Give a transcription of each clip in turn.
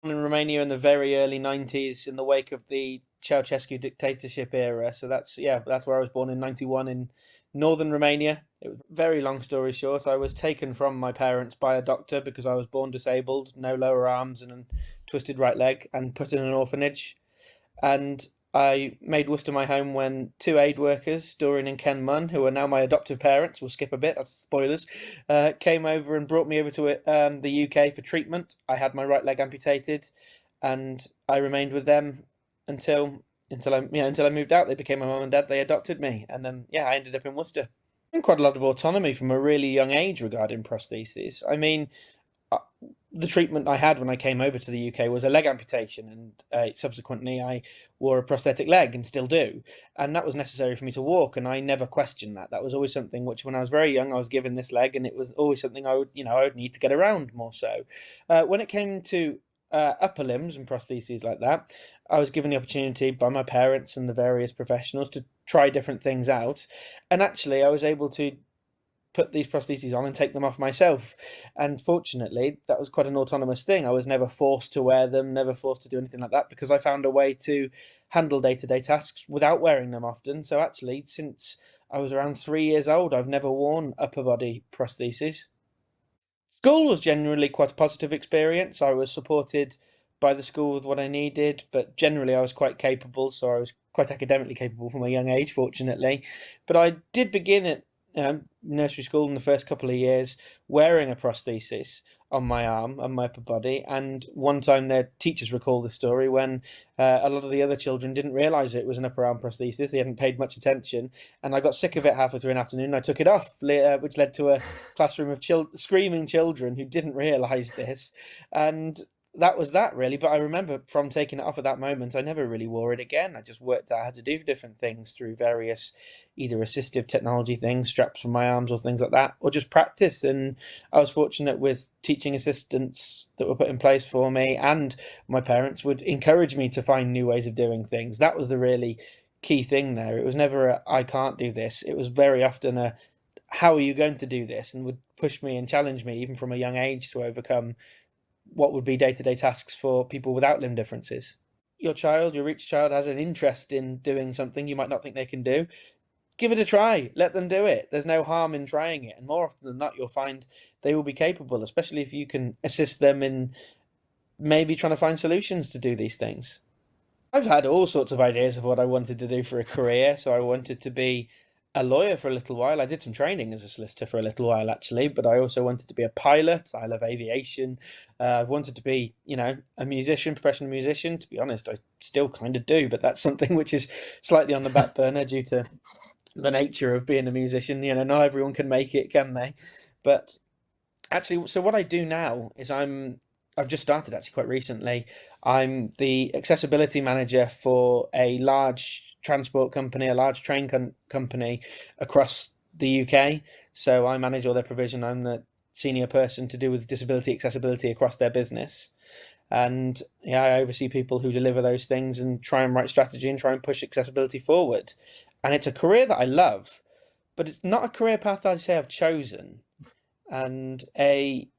In Romania in the very early 90s in the wake of the Ceausescu dictatorship era. So that's where I was born in 91 in northern Romania. It was very long story short. I was taken from my parents by a doctor because I was born disabled, no lower arms and a twisted right leg, and put in an orphanage. And I made Worcester my home when two aid workers, Dorian and Ken Munn, who are now my adoptive parents, we'll skip a bit, that's spoilers, came over and brought me over to the UK for treatment. I had my right leg amputated, and I remained with them until until I moved out. They became my mum and dad. They adopted me, and then I ended up in Worcester. Quite a lot of autonomy from a really young age regarding prostheses. I mean, uh, the treatment I had when I came over to the UK was a leg amputation, and subsequently I wore a prosthetic leg and still do, and that was necessary for me to walk. And I never questioned that. That was always something which, when I was very young, I was given this leg, and it was always something I would need to get around more so. When it came to upper limbs and prostheses like that, I was given the opportunity by my parents and the various professionals to try different things out, and actually I was able to put these prostheses on and take them off myself. And fortunately, that was quite an autonomous thing. I was never forced to wear them, never forced to do anything like that, because I found a way to handle day-to-day tasks without wearing them often. So actually, since I was around 3 years old, I've never worn upper body prostheses. School was generally quite a positive experience. I was supported by the school with what I needed, but generally I was quite capable, so I was quite academically capable from a young age, fortunately. But I did begin at nursery school in the first couple of years wearing a prosthesis on my arm and my upper body. And one time their teachers recall the story when a lot of the other children didn't realise it was an upper arm prosthesis. They hadn't paid much attention, and I got sick of it halfway through an afternoon. And I took it off, which led to a classroom of screaming children who didn't realise this, and that was that really. But I remember from taking it off at that moment, I never really wore it again. I just worked out how to do different things through various either assistive technology things, straps from my arms or things like that, or just practice. And I was fortunate with teaching assistants that were put in place for me, and my parents would encourage me to find new ways of doing things. That was the really key thing there. It was never a I can't do this. It was very often a how are you going to do this, and would push me and challenge me even from a young age to overcome what would be day-to-day tasks for people without limb differences. Your reach child has an interest in doing something you might not think they can do. Give it a try. Let them do it. There's no harm in trying it. And more often than not, you'll find they will be capable, especially if you can assist them in maybe trying to find solutions to do these things. I've had all sorts of ideas of what I wanted to do for a career. So I wanted to be a lawyer for a little while. I did some training as a solicitor for a little while, actually, but I also wanted to be a pilot. I love aviation. I've wanted to be, a musician, professional musician. To be honest, I still kind of do, but that's something which is slightly on the back burner due to the nature of being a musician. Not everyone can make it, can they? But actually, so what I do now is I've just started actually quite recently. I'm the accessibility manager for a large transport company, a large company across the UK. So I manage all their provision. I'm the senior person to do with disability accessibility across their business. And I oversee people who deliver those things and try and write strategy and try and push accessibility forward. And it's a career that I love, but it's not a career path that I'd say I've chosen. And again,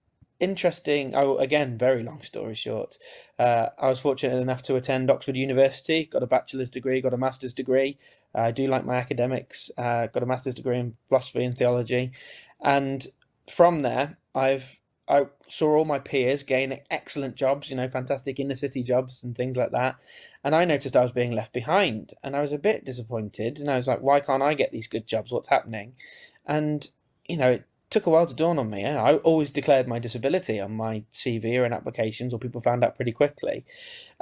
very long story short, I was fortunate enough to attend Oxford University, got a bachelor's degree, got a master's degree. I do like my academics, got a master's degree in philosophy and theology. And from there, I saw all my peers gain excellent jobs, fantastic inner city jobs and things like that. And I noticed I was being left behind, and I was a bit disappointed. And I was like, why can't I get these good jobs? What's happening? And, it took a while to dawn on me. I always declared my disability on my CV or in applications, or people found out pretty quickly.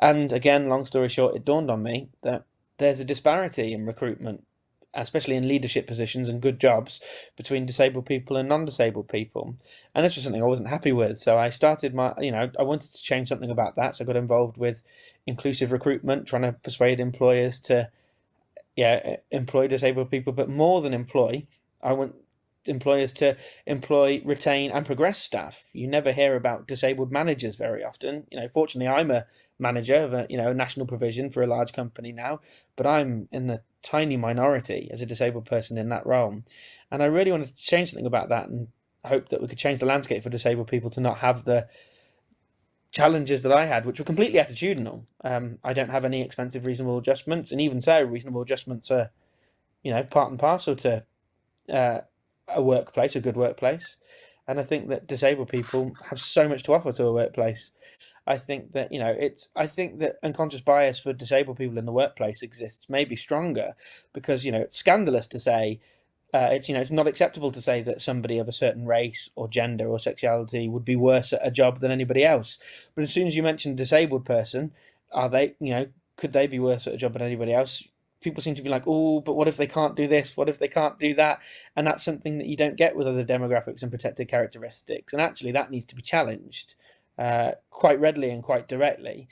And again, long story short, it dawned on me that there's a disparity in recruitment, especially in leadership positions and good jobs, between disabled people and non-disabled people. And this was something I wasn't happy with. So I started I wanted to change something about that. So I got involved with inclusive recruitment, trying to persuade employers to, employ disabled people, but more than employ, I want employers to employ, retain, and progress staff. You never hear about disabled managers very often. Fortunately, I'm a manager of a national provision for a large company now, but I'm in the tiny minority as a disabled person in that role. And I really wanted to change something about that and hope that we could change the landscape for disabled people to not have challenges that I had, which were completely attitudinal. I don't have any expensive reasonable adjustments, and even so, reasonable adjustments are, part and parcel to uh, a workplace, a good workplace. And I think that disabled people have so much to offer to a workplace. I think that I think that unconscious bias for disabled people in the workplace exists maybe stronger because it's scandalous to say it's not acceptable to say that somebody of a certain race or gender or sexuality would be worse at a job than anybody else. But as soon as you mention a disabled person, are they could they be worse at a job than anybody else? People seem to be like, oh, but what if they can't do this? What if they can't do that? And that's something that you don't get with other demographics and protected characteristics. And actually, that needs to be challenged quite readily and quite directly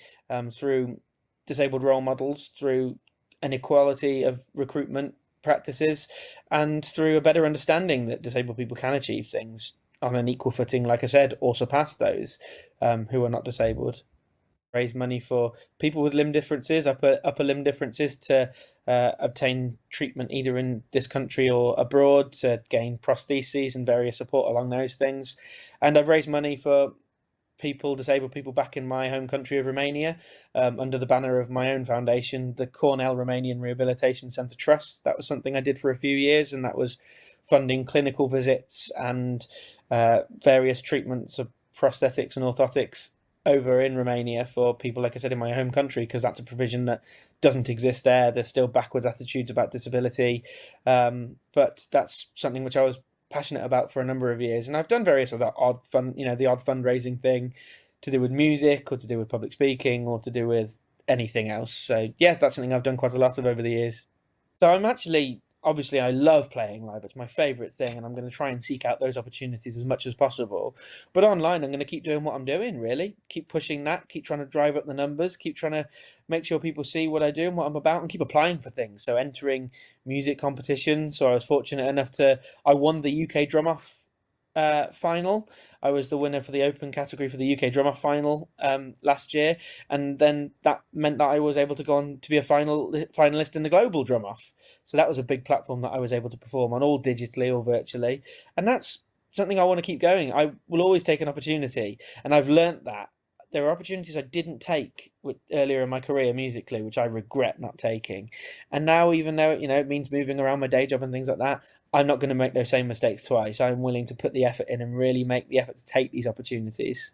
through disabled role models, through an equality of recruitment practices, and through a better understanding that disabled people can achieve things on an equal footing, like I said, or surpass those who are not disabled. Raise money for people with limb differences, upper limb differences, to obtain treatment either in this country or abroad to gain prostheses and various support along those things. And I've raised money for disabled people back in my home country of Romania, under the banner of my own foundation, the Cornell Romanian Rehabilitation Centre Trust. That was something I did for a few years, and that was funding clinical visits and various treatments of prosthetics and orthotics over in Romania for people, like I said, in my home country, because that's a provision that doesn't exist there. There's still backwards attitudes about disability, but that's something which I was passionate about for a number of years, and I've done various other the odd fundraising thing to do with music or to do with public speaking or to do with anything else. So yeah, that's something I've done quite a lot of over the years. So I'm actually, obviously, I love playing live. It's my favorite thing, and I'm going to try and seek out those opportunities as much as possible. But online, I'm going to keep doing what I'm doing, really. Keep pushing that, keep trying to drive up the numbers, keep trying to make sure people see what I do and what I'm about, and keep applying for things. So entering music competitions. So I was fortunate enough I won the UK Drum Off final. I was the winner for the open category for the UK Drum Off final last year, and then that meant that I was able to go on to be a finalist in the Global Drum Off. So that was a big platform that I was able to perform on, all digitally or virtually, and that's something I want to keep going. I will always take an opportunity, and I've learnt that there are opportunities I didn't take earlier in my career musically, which I regret not taking. And now, even though it means moving around my day job and things like that, I'm not going to make those same mistakes twice. I'm willing to put the effort in and really make the effort to take these opportunities.